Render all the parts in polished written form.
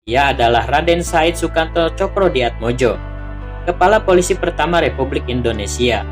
Ia adalah Raden Said Sukanto Cokrodiatmojo, Kepala Polisi pertama Republik Indonesia.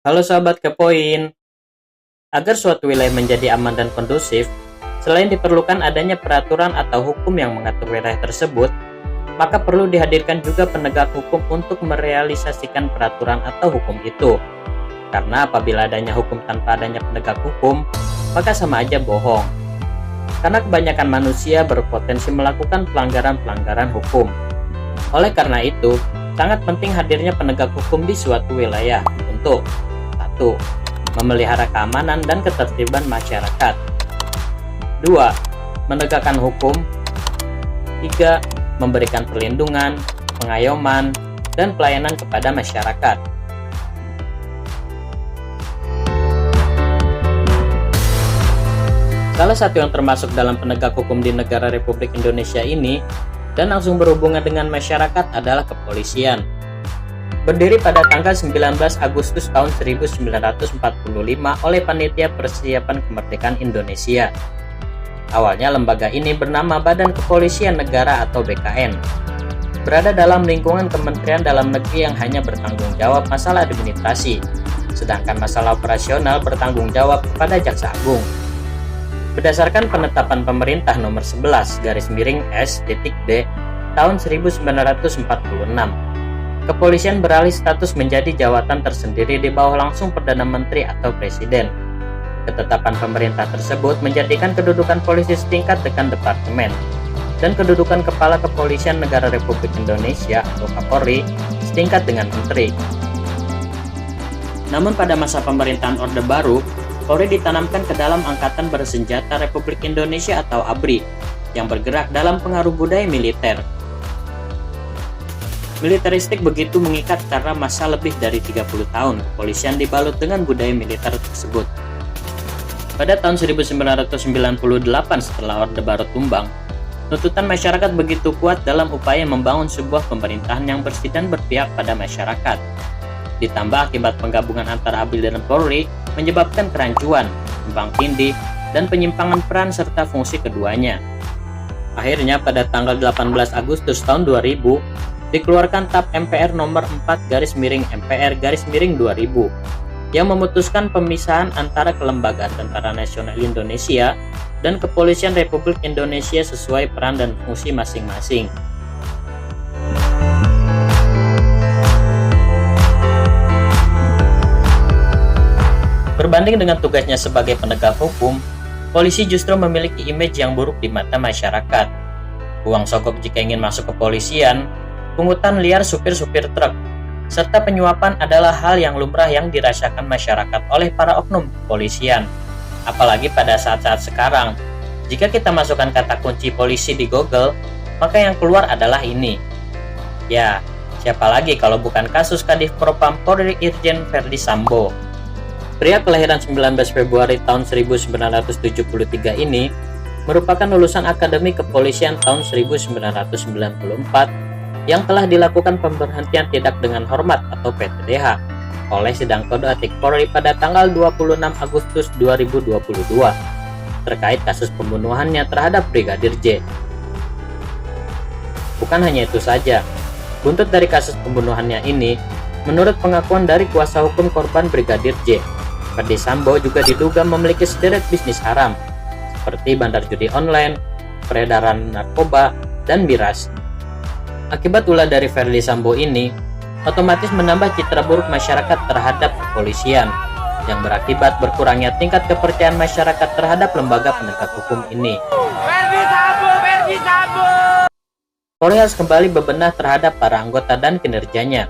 Halo sahabat Kepoin. Agar suatu wilayah menjadi aman dan kondusif, selain diperlukan adanya peraturan atau hukum yang mengatur wilayah tersebut, maka perlu dihadirkan juga penegak hukum untuk merealisasikan peraturan atau hukum itu. Karena apabila adanya hukum tanpa adanya penegak hukum, maka sama aja bohong. Karena kebanyakan manusia berpotensi melakukan pelanggaran-pelanggaran hukum. Oleh karena itu, sangat penting hadirnya penegak hukum di suatu wilayah untuk 1. Memelihara keamanan dan ketertiban masyarakat. 2. Menegakkan hukum. 3. Memberikan perlindungan, pengayoman, dan pelayanan kepada masyarakat. Salah satu yang termasuk dalam penegak hukum di negara Republik Indonesia ini dan langsung berhubungan dengan masyarakat adalah kepolisian. Berdiri pada tanggal 19 Agustus tahun 1945 oleh Panitia Persiapan Kemerdekaan Indonesia. Awalnya lembaga ini bernama Badan Kepolisian Negara atau BKN. Berada dalam lingkungan Kementerian Dalam Negeri yang hanya bertanggung jawab masalah administrasi, sedangkan masalah operasional bertanggung jawab kepada Jaksa Agung. Berdasarkan penetapan pemerintah nomor 11/S.D tahun 1946, kepolisian beralih status menjadi jawatan tersendiri di bawah langsung Perdana Menteri atau Presiden. Ketetapan pemerintah tersebut menjadikan kedudukan polisi setingkat dengan departemen dan kedudukan Kepala Kepolisian Negara Republik Indonesia atau Kapolri setingkat dengan menteri. Namun pada masa pemerintahan Orde Baru, Polri ditanamkan ke dalam Angkatan Bersenjata Republik Indonesia atau ABRI yang bergerak dalam pengaruh budaya militer. Militeristik begitu mengikat karena masa lebih dari 30 tahun kepolisian dibalut dengan budaya militer tersebut. Pada tahun 1998 setelah Orde Baru tumbang, tuntutan masyarakat begitu kuat dalam upaya membangun sebuah pemerintahan yang bersih dan berpihak pada masyarakat. Ditambah akibat penggabungan antara ABRI dan Polri menyebabkan kerancuan, tumbang tindih, dan penyimpangan peran serta fungsi keduanya. Akhirnya pada tanggal 18 Agustus tahun 2000, dikeluarkan TAP MPR nomor 4/MPR/2000 yang memutuskan pemisahan antara Kelembagaan Tentara Nasional Indonesia dan Kepolisian Republik Indonesia sesuai peran dan fungsi masing-masing. Berbanding dengan tugasnya sebagai penegak hukum, polisi justru memiliki image yang buruk di mata masyarakat. Uang sogok jika ingin masuk kepolisian, pungutan liar supir-supir truk, serta penyuapan adalah hal yang lumrah yang dirasakan masyarakat oleh para oknum kepolisian. Apalagi pada saat-saat sekarang, jika kita masukkan kata kunci polisi di Google, maka yang keluar adalah ini. Ya, siapa lagi kalau bukan kasus Kadif Propam Polri Irjen Verdi Sambo. Pria kelahiran 19 Februari tahun 1973 ini merupakan lulusan Akademi Kepolisian tahun 1994 yang telah dilakukan pemberhentian tidak dengan hormat atau PTDH oleh Sidang Kode Etik Polri pada tanggal 26 Agustus 2022 terkait kasus pembunuhannya terhadap Brigadir J. Bukan hanya itu saja, buntut dari kasus pembunuhannya ini, menurut pengakuan dari kuasa hukum korban Brigadir J, Verdi Sambo juga diduga memiliki sederet bisnis haram, seperti bandar judi online, peredaran narkoba, dan miras. Akibat ulah dari Verdi Sambo ini, otomatis menambah citra buruk masyarakat terhadap kepolisian, yang berakibat berkurangnya tingkat kepercayaan masyarakat terhadap lembaga penegak hukum ini. Verdi Sambo! Polri harus kembali bebenah terhadap para anggota dan kinerjanya,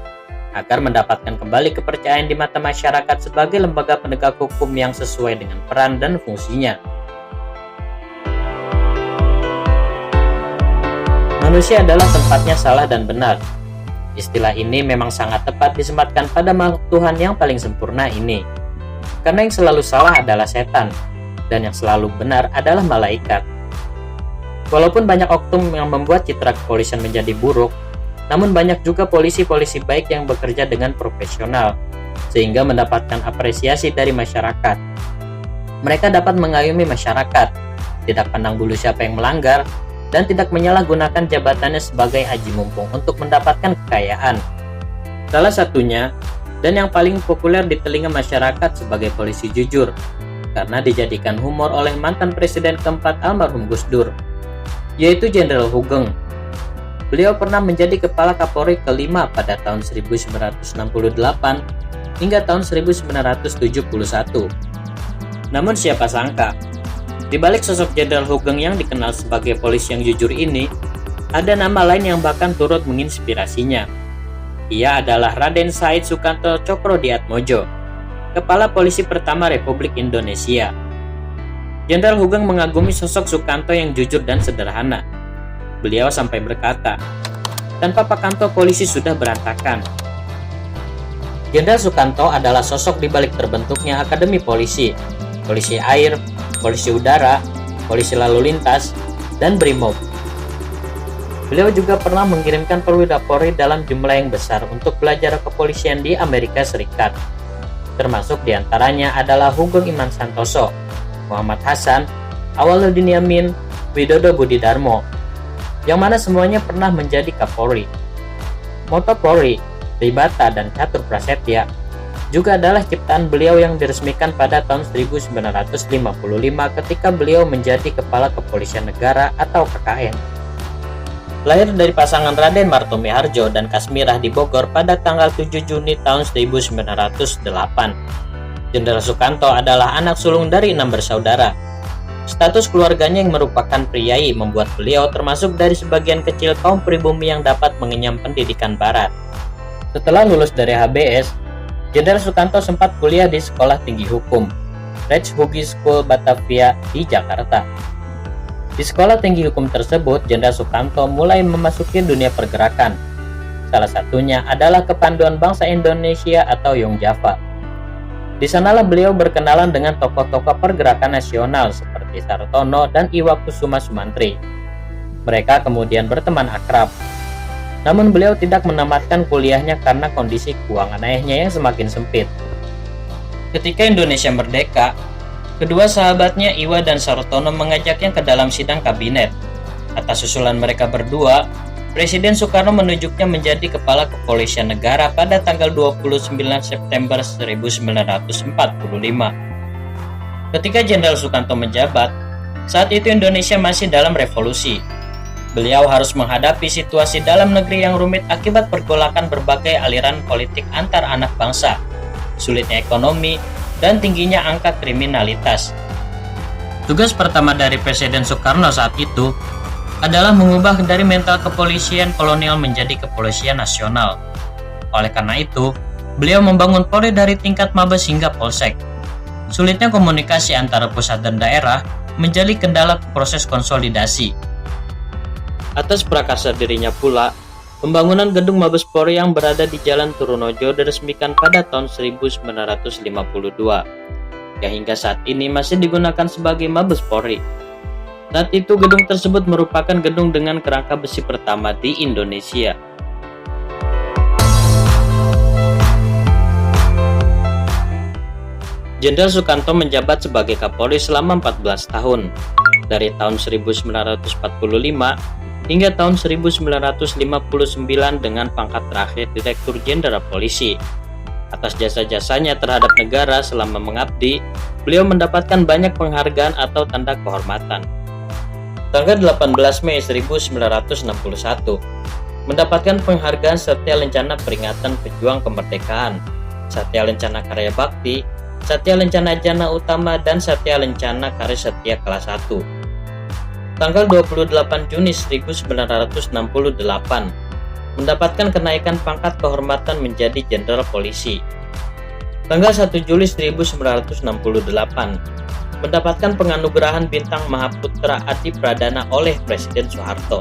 agar mendapatkan kembali kepercayaan di mata masyarakat sebagai lembaga penegak hukum yang sesuai dengan peran dan fungsinya. Manusia adalah tempatnya salah dan benar. Istilah ini memang sangat tepat disematkan pada makhluk Tuhan yang paling sempurna ini. Karena yang selalu salah adalah setan, dan yang selalu benar adalah malaikat. Walaupun banyak oknum yang membuat citra kepolisian menjadi buruk, namun banyak juga polisi-polisi baik yang bekerja dengan profesional, sehingga mendapatkan apresiasi dari masyarakat. Mereka dapat mengayomi masyarakat, tidak pandang bulu siapa yang melanggar, dan tidak menyalahgunakan jabatannya sebagai aji mumpung untuk mendapatkan kekayaan. Salah satunya, dan yang paling populer di telinga masyarakat sebagai polisi jujur, karena dijadikan humor oleh mantan presiden keempat almarhum Gus Dur, yaitu Jenderal Hugeng. Beliau pernah menjadi kepala Kapolri kelima pada tahun 1968 hingga tahun 1971. Namun siapa sangka, di balik sosok Jenderal Hugeng yang dikenal sebagai polisi yang jujur ini, ada nama lain yang bahkan turut menginspirasinya. Ia adalah Raden Said Sukanto Cokroadiatmojo, Kepala Polisi pertama Republik Indonesia. Jenderal Hugeng mengagumi sosok Sukanto yang jujur dan sederhana. Beliau sampai berkata, "Tanpa Pak Kanto polisi sudah berantakan." Jenderal Sukanto adalah sosok di balik terbentuknya Akademi Polisi, Polisi Air, Polisi Udara, Polisi Lalu Lintas, dan Brimob. Beliau juga pernah mengirimkan perwira Polri dalam jumlah yang besar untuk belajar kepolisian di Amerika Serikat. Termasuk diantaranya adalah Hugeng Iman Santoso, Muhammad Hasan, Awaludin Yamin, Widodo Budidarmo, yang mana semuanya pernah menjadi Kapolri. Moto Polri, Tribata, dan Catur Prasetya juga adalah ciptaan beliau yang diresmikan pada tahun 1955 ketika beliau menjadi Kepala Kepolisian Negara atau KKN. Lahir dari pasangan Raden Martomi Harjo dan Kasmirah di Bogor pada tanggal 7 Juni tahun 1908. Jenderal Sukanto adalah anak sulung dari 6 bersaudara. Status keluarganya yang merupakan priai membuat beliau termasuk dari sebagian kecil kaum pribumi yang dapat mengenyam pendidikan barat. Setelah lulus dari HBS, Jenderal Sukanto sempat kuliah di Sekolah Tinggi Hukum, Rechtshoogie School Batavia di Jakarta. Di Sekolah Tinggi Hukum tersebut, Jenderal Sukanto mulai memasuki dunia pergerakan. Salah satunya adalah Kepanduan Bangsa Indonesia atau Young Java. Di sanalah beliau berkenalan dengan tokoh-tokoh pergerakan nasional seperti Sartono dan Iwa Kusuma Sumantri. Mereka kemudian berteman akrab. Namun beliau tidak menamatkan kuliahnya karena kondisi keuangan ayahnya yang semakin sempit. Ketika Indonesia merdeka, kedua sahabatnya Iwa dan Sartono mengajaknya ke dalam sidang kabinet. Atas usulan mereka berdua, Presiden Soekarno menunjuknya menjadi Kepala Kepolisian Negara pada tanggal 29 September 1945. Ketika Jenderal Sukanto menjabat, saat itu Indonesia masih dalam revolusi. Beliau harus menghadapi situasi dalam negeri yang rumit akibat pergolakan berbagai aliran politik antar anak bangsa, sulitnya ekonomi, dan tingginya angka kriminalitas. Tugas pertama dari Presiden Soekarno saat itu adalah mengubah dari mental kepolisian kolonial menjadi kepolisian nasional. Oleh karena itu, beliau membangun Polri dari tingkat Mabes hingga Polsek. Sulitnya komunikasi antara pusat dan daerah menjadi kendala proses konsolidasi. Atas prakarsa dirinya pula, pembangunan gedung Mabes Polri yang berada di Jalan Turunojo diresmikan pada tahun 1952, yang hingga saat ini masih digunakan sebagai Mabes Polri. Saat itu gedung tersebut merupakan gedung dengan kerangka besi pertama di Indonesia. Jenderal Sukanto menjabat sebagai Kapolri selama 14 tahun, dari tahun 1945 hingga tahun 1959 dengan pangkat terakhir Direktur Jenderal Polisi. Atas jasa-jasanya terhadap negara selama mengabdi, beliau mendapatkan banyak penghargaan atau tanda kehormatan. Tanggal 18 Mei 1961, mendapatkan penghargaan Satya Lencana Peringatan Pejuang Kemerdekaan, Satya Lencana Karya Bakti, Satya Lencana Jana Utama, dan Satya Lencana Karya Setia kelas 1. Tanggal 28 Juni 1968, mendapatkan kenaikan pangkat kehormatan menjadi Jenderal Polisi. Tanggal 1 Juli 1968, mendapatkan penganugerahan Bintang Mahaputra Adi Pradana oleh Presiden Soeharto.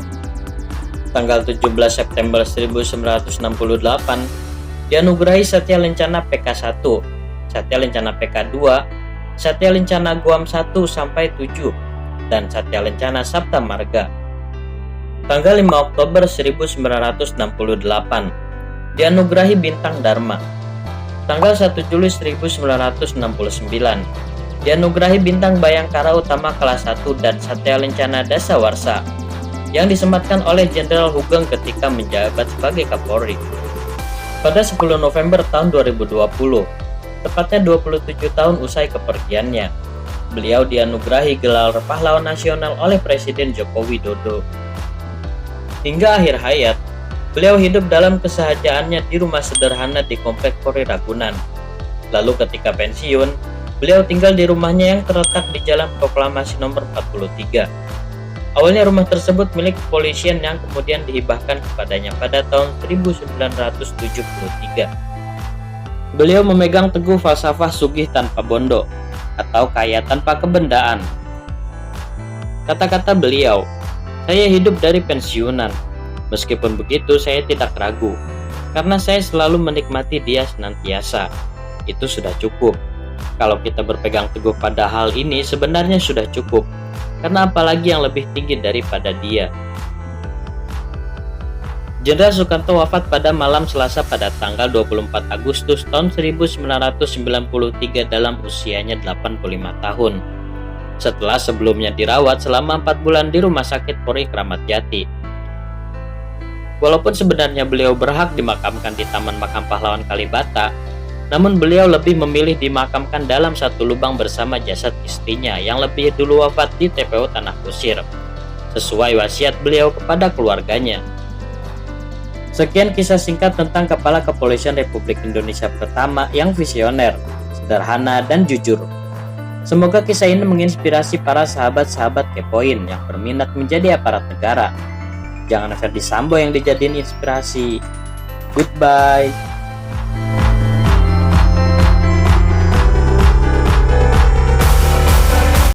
Tanggal 17 September 1968, dianugerahi Satya Lencana PK1, Satya Lencana PK2, Satya Lencana Guam 1-7, dan Satya Lencana Sabta Marga. Tanggal 5 Oktober 1968, dianugerahi Bintang Dharma. Tanggal 1 Juli 1969, dianugerahi bintang Bayangkara Utama kelas 1 dan Satya Lencana Dasawarsa yang disematkan oleh Jenderal Hugeng ketika menjabat sebagai Kapolri. Pada 10 November tahun 2020, tepatnya 27 tahun usai kepergiannya, beliau dianugerahi gelar Pahlawan Nasional oleh Presiden Joko Widodo. Hingga akhir hayat, beliau hidup dalam kesahajaannya di rumah sederhana di Komplek Polri Ragunan. Lalu ketika pensiun, beliau tinggal di rumahnya yang terletak di Jalan Proklamasi nomor 43. Awalnya rumah tersebut milik kepolisian yang kemudian dihibahkan kepadanya pada tahun 1973. Beliau memegang teguh falsafah sugih tanpa bondo atau kaya tanpa kebendaan. Kata-kata beliau, "Saya hidup dari pensiunan. Meskipun begitu, saya tidak ragu, karena saya selalu menikmati dia senantiasa. Itu sudah cukup. Kalau kita berpegang teguh pada hal ini, sebenarnya sudah cukup, karena apalagi yang lebih tinggi daripada dia." Jenderal Sukanto wafat pada malam Selasa pada tanggal 24 Agustus tahun 1993 dalam usianya 85 tahun. Setelah sebelumnya dirawat selama 4 bulan di Rumah Sakit Polri Kramat Jati. Walaupun sebenarnya beliau berhak dimakamkan di Taman Makam Pahlawan Kalibata, namun beliau lebih memilih dimakamkan dalam satu lubang bersama jasad istrinya yang lebih dulu wafat di TPO Tanah Kusir, sesuai wasiat beliau kepada keluarganya. Sekian kisah singkat tentang Kepala Kepolisian Republik Indonesia pertama yang visioner, sederhana, dan jujur. Semoga kisah ini menginspirasi para sahabat-sahabat Kepoin yang berminat menjadi aparat negara. Jangan Ferdy Sambo yang dijadiin inspirasi. Goodbye.